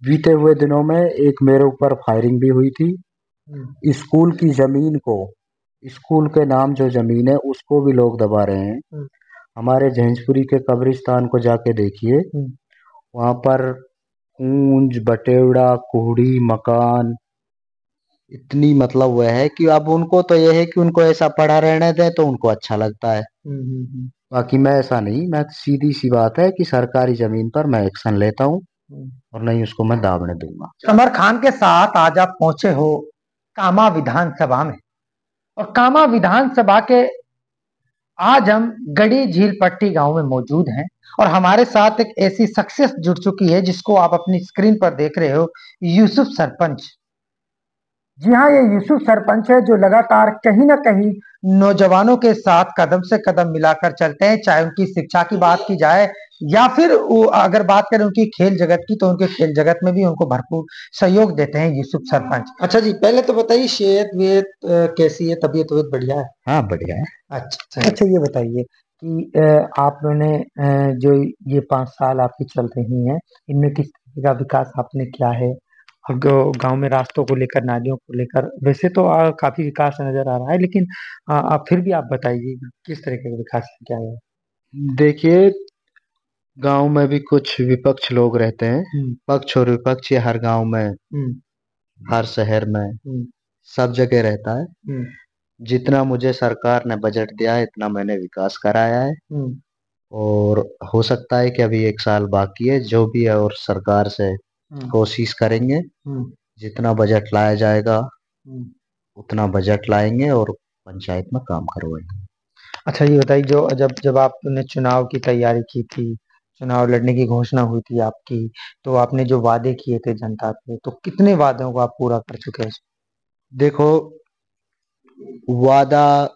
बीते हुए दिनों में एक मेरे ऊपर फायरिंग भी हुई थी। हम्म। स्कूल की जमीन को, स्कूल के नाम जो जमीन है उसको भी लोग दबा रहे हैं। हम्म। हमारे जहिंसपुरी के कब्रिस्तान को जाके देखिए, हम्म। वहां पर कूंज बटेवड़ा कुहड़ी मकान इतनी, मतलब वह है कि अब उनको तो यह है कि उनको ऐसा पड़ा रहने दें तो उनको अच्छा लगता है। बाकी मैं ऐसा नहीं, मैं सीधी सी बात है कि सरकारी जमीन पर मैं एक्शन लेता हूँ हम्म। और नहीं उसको मैं दाबने दूंगा। समर खान के साथ आज आप पहुंचे हो कामा विधानसभा में, और कामा विधानसभा के आज हम गड़ी झील पट्टी गांव में मौजूद हैं, और हमारे साथ एक ऐसी शख्सियत जुड़ चुकी है जिसको आप अपनी स्क्रीन पर देख रहे हो, यूसुफ सरपंच। जी हाँ, ये यूसुफ सरपंच है जो लगातार कहीं ना कहीं नौजवानों के साथ कदम से कदम मिलाकर चलते हैं, चाहे उनकी शिक्षा की बात की जाए या फिर अगर बात करें उनकी खेल जगत की, तो उनके खेल जगत में भी उनको भरपूर सहयोग देते हैं यूसुफ सरपंच। अच्छा जी, पहले तो बताइए सेहत वेहत कैसी है, तबीयत वबीयत बढ़िया है? हाँ बढ़िया है। अच्छा अच्छा, ये बताइए कि आपने जो ये 5 साल आपकी चल रही हैं, इनमें किस तरह का विकास आपने किया है? और गांव में रास्तों को लेकर, नालियों को लेकर, वैसे तो काफी विकास नजर आ रहा है, लेकिन आप फिर भी आप बताइए कि किस तरीके का विकास किया है? देखिए, गांव में भी कुछ विपक्ष लोग रहते हैं। हम्म। पक्ष और विपक्ष ये हर गांव में, हम्म। हर शहर में, हम्म। सब जगह रहता है। हम्म। जितना मुझे सरकार ने बजट दिया है इतना मैंने विकास कराया है। हम्म। और हो सकता है कि अभी एक साल बाकी है, जो भी है, और सरकार से हम्म। कोशिश करेंगे। हम्म। जितना बजट लाया जाएगा हम्म। उतना बजट लाएंगे और पंचायत में काम करवाएंगे। अच्छा, ये बताइए, जो जब जब आपने चुनाव की तैयारी की थी, चुनाव लड़ने की घोषणा हुई थी आपकी, तो आपने जो वादे किए थे जनता से, तो कितने वादों को आप पूरा कर चुके हैं? देखो, वादा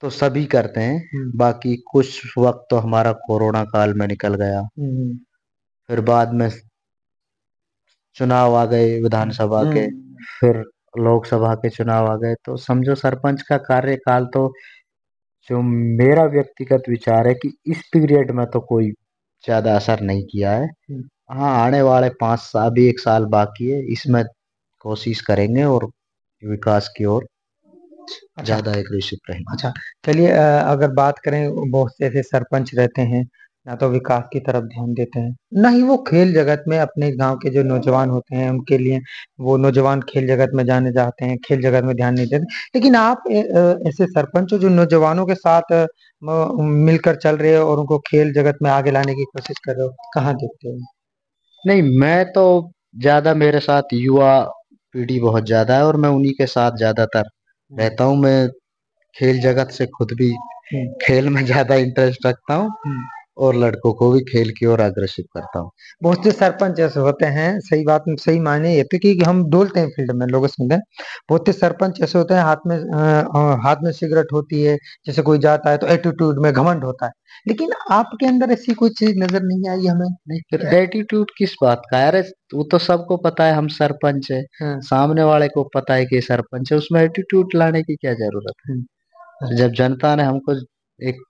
तो सभी करते हैं। हम्म। बाकी कुछ वक्त तो हमारा कोरोना काल में निकल गया। हम्म। फिर बाद में चुनाव आ गए विधानसभा के। हम्म। फिर लोकसभा के चुनाव आ गए, तो समझो सरपंच का कार्यकाल तो, जो मेरा व्यक्तिगत विचार है कि इस पीरियड में तो कोई ज्यादा असर नहीं किया है। हम्म। हाँ, आने वाले 5 साल, अभी एक साल बाकी है, इसमें कोशिश करेंगे और विकास की ओर अच्छा ज्यादा अग्रेसिव रहेंगे। अच्छा, चलिए, अगर बात करें, बहुत से ऐसे सरपंच रहते हैं ना तो विकास की तरफ ध्यान देते हैं, ना ही वो खेल जगत में अपने गांव के जो नौजवान होते हैं उनके लिए वो नौजवान खेल जगत में जाने चाहते हैं, खेल जगत में ध्यान नहीं देते। लेकिन आप ऐसे सरपंच हो जो नौजवानों के साथ मिलकर चल रहे हो और उनको खेल जगत में आगे लाने की कोशिश कर रहे हो, कहाँ देखते हो? नहीं, मैं तो ज्यादा, मेरे साथ युवा पीढ़ी बहुत ज्यादा है और मैं उन्हीं के साथ ज्यादातर हम्म। रहता हूँ। मैं खेल जगत से खुद भी हम्म। खेल में ज्यादा इंटरेस्ट रखता हूँ हम्म। और लड़कों को भी खेल की ओर अग्रसित करता हूँ। बहुत से सरपंच ऐसे होते हैं, सही बात, सही मायने ये थे कि हम डोलते हैं फील्ड में, लोग सुनते हैं। बहुत से सरपंच ऐसे होते हैं, हाथ में सिगरेट होती है, जैसे कोई जाता है तो एटीट्यूड में घमंड होता है, लेकिन आपके अंदर ऐसी कोई चीज नजर नहीं आई हमें। नहीं, फिर एटीट्यूड किस बात का है? अरे, वो तो सबको पता है हम सरपंच है। हाँ। सामने वाले को पता है कि ये सरपंच है, उसमें एटीट्यूड लाने की क्या जरूरत है? हम्म। तो जब जनता ने हमको एक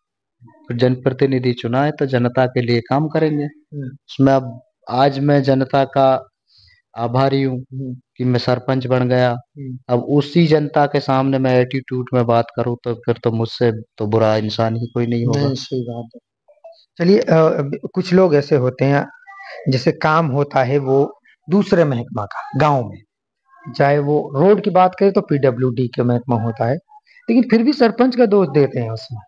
जनप्रतिनिधि चुना है तो जनता के लिए काम करेंगे। हम्म। उसमें अब आज मैं जनता का आभारी हूँ हम्म। कि मैं सरपंच बन गया। हम्म। अब उसी जनता के सामने मैं एटीट्यूड में बात करूँ तो फिर तो मुझसे तो बुरा इंसान ही कोई नहीं होगा। नहीं, सही बात है। चलिए, कुछ लोग ऐसे होते हैं, जैसे काम होता है वो दूसरे महकमा का गांव में, चाहे वो रोड की बात करें तो पीडब्ल्यूडी के महकमा होता है, लेकिन फिर भी सरपंच का दोष देते हैं उसमें।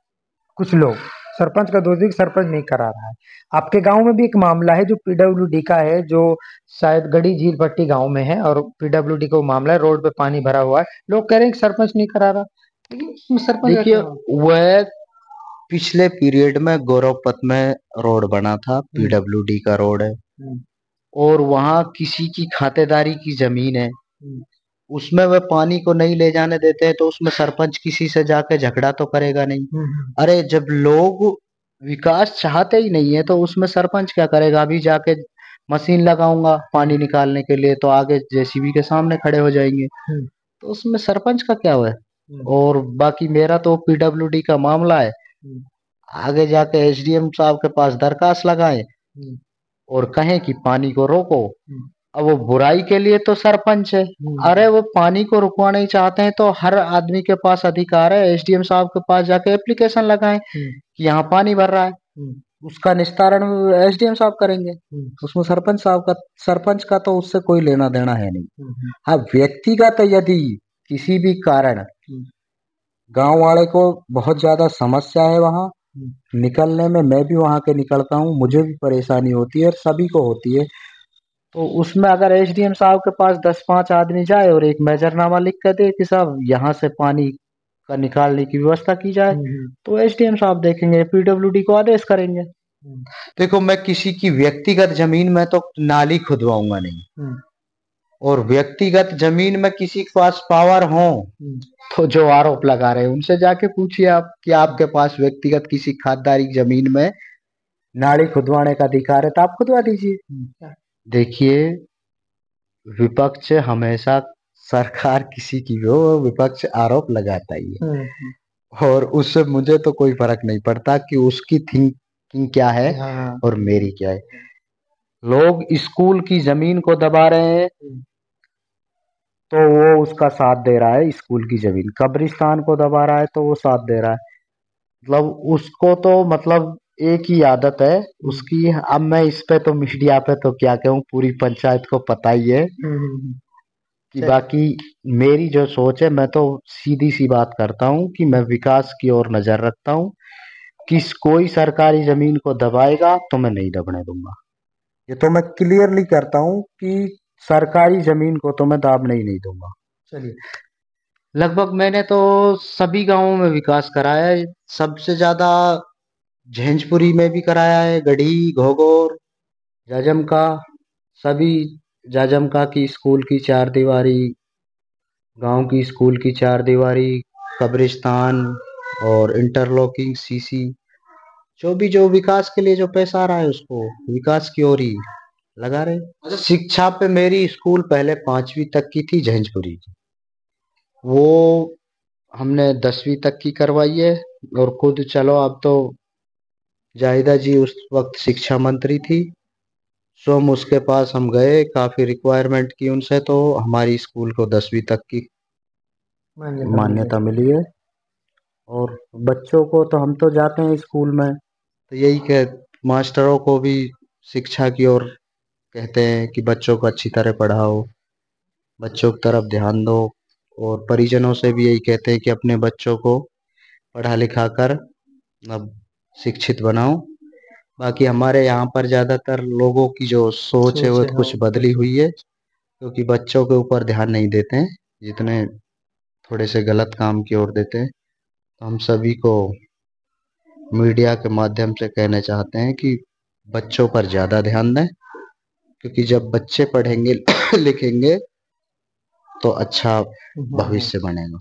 कुछ लोग सरपंच का दोष दे कि सरपंच नहीं करा रहा है। आपके गांव में भी एक मामला है जो पीडब्ल्यूडी का है, जो शायद गड़ी झील पट्टी गांव में है, और पीडब्ल्यूडी का वो मामला है, रोड पे पानी भरा हुआ है, लोग कह रहे हैं कि सरपंच नहीं करा रहा, लेकिन इसमें सरपंच का देखिए, क्या? वह पिछले पीरियड में गौरवपत में रोड बना था, हम्म। पीडब्ल्यूडी का रोड है। हम्म। और वहां किसी की खातेदारी की जमीन है, हम्म। उसमें वे पानी को नहीं ले जाने देते हैं, तो उसमें सरपंच किसी से जाके झगड़ा तो करेगा नहीं। हम्म। अरे, जब लोग विकास चाहते ही नहीं है तो उसमें सरपंच क्या करेगा? अभी जाके मशीन लगाऊंगा पानी निकालने के लिए तो आगे जेसीबी के सामने खड़े हो जाएंगे, हम्म। तो उसमें सरपंच का क्या हुआ है? हम्म। और बाकी मेरा तो पीडब्ल्यूडी का मामला है। हम्म। आगे जाके एसडीएम साहब के पास दरखास्त लगाएं हम्म। और कहें कि पानी को रोको, अब वो बुराई के लिए तो सरपंच है। अरे वो पानी को रुकवाना ही चाहते हैं तो हर आदमी के पास अधिकार है, एसडीएम साहब के पास जाके एप्लीकेशन लगाएं कि यहाँ पानी भर रहा है, उसका निस्तारण एसडीएम साहब करेंगे। उसमें सरपंच का तो उससे कोई लेना देना है नहीं। हाँ, व्यक्तिगत यदि किसी भी कारण गांव वाले को बहुत ज्यादा समस्या है वहां निकलने में, मैं भी वहां के निकलता हूँ, मुझे भी परेशानी होती है और सभी को होती है, तो उसमें अगर एसडीएम साहब के पास 10-5 आदमी जाए और एक मेजरनामा लिख कर दे कि साहब यहाँ से पानी का निकालने की व्यवस्था की जाए, तो एसडीएम साहब देखेंगे, पीडब्ल्यूडी को आदेश करेंगे। देखो, मैं किसी की व्यक्तिगत जमीन में तो नाली खुदवाऊंगा नहीं, और व्यक्तिगत जमीन में किसी के पास पावर हो तो जो आरोप लगा रहे हैं उनसे जाके पूछिए आप कि आपके पास व्यक्तिगत किसी खासदारी जमीन में नाली खुदवाने का अधिकार है तो आप खुदवा दीजिए। देखिए, विपक्ष हमेशा, सरकार किसी की भी हो, विपक्ष आरोप लगाता ही है, और उससे मुझे तो कोई फर्क नहीं पड़ता कि उसकी थिंकिंग क्या है और मेरी क्या है। लोग स्कूल की जमीन को दबा रहे हैं तो वो उसका साथ दे रहा है, स्कूल की जमीन, कब्रिस्तान को दबा रहा है तो वो साथ दे रहा है। मतलब उसको तो मतलब एक ही आदत है उसकी। अब मैं इस पे तो मीडिया पे तो क्या कहूँ, पूरी पंचायत को पता ही है कि बाकी मेरी जो सोच है, मैं तो सीधी सी बात करता हूँ कि मैं विकास की ओर नजर रखता हूँ कि कोई सरकारी जमीन को दबाएगा तो मैं नहीं दबने दूंगा। ये तो मैं क्लियरली करता हूँ कि सरकारी जमीन को तो मैं दाबने ही नहीं दूंगा। चलिए, लगभग मैंने तो सभी गांवों में विकास कराया है। सबसे ज्यादा झेंझपुरी में भी कराया है, गढ़ी, घोघोर, जाजम का, सभी जाजम का की स्कूल की चार दीवारी, गांव की स्कूल की चार दीवारी, कब्रिस्तान और इंटरलॉकिंग सीसी, जो विकास के लिए जो पैसा आ रहा है उसको विकास की ओर ही लगा रहे। शिक्षा पे मेरी स्कूल पहले 5वीं तक की थी झंझपुरी की, वो हमने 10वीं तक की करवाई है। और खुद चलो, अब तो जाहिदा जी उस वक्त शिक्षा मंत्री थी, सो हम उसके पास हम गए, काफी रिक्वायरमेंट की उनसे, तो हमारी स्कूल को 10वीं तक की मान्यता मिली है। और बच्चों को तो हम तो जाते हैं स्कूल में, तो यही कह मास्टरों को भी शिक्षा की ओर कहते हैं कि बच्चों को अच्छी तरह पढ़ाओ, बच्चों की तरफ ध्यान दो, और परिजनों से भी यही कहते हैं कि अपने बच्चों को पढ़ा लिखा कर अब शिक्षित बनाओ। बाकी हमारे यहाँ पर ज़्यादातर लोगों की जो सोच है वो कुछ बदली हुई है, क्योंकि बच्चों के ऊपर ध्यान नहीं देते हैं जितने थोड़े से गलत काम की ओर देते हैं। तो हम सभी को मीडिया के माध्यम से कहना चाहते हैं कि बच्चों पर ज़्यादा ध्यान दें, क्योंकि जब बच्चे पढ़ेंगे लिखेंगे तो अच्छा भविष्य बनेगा।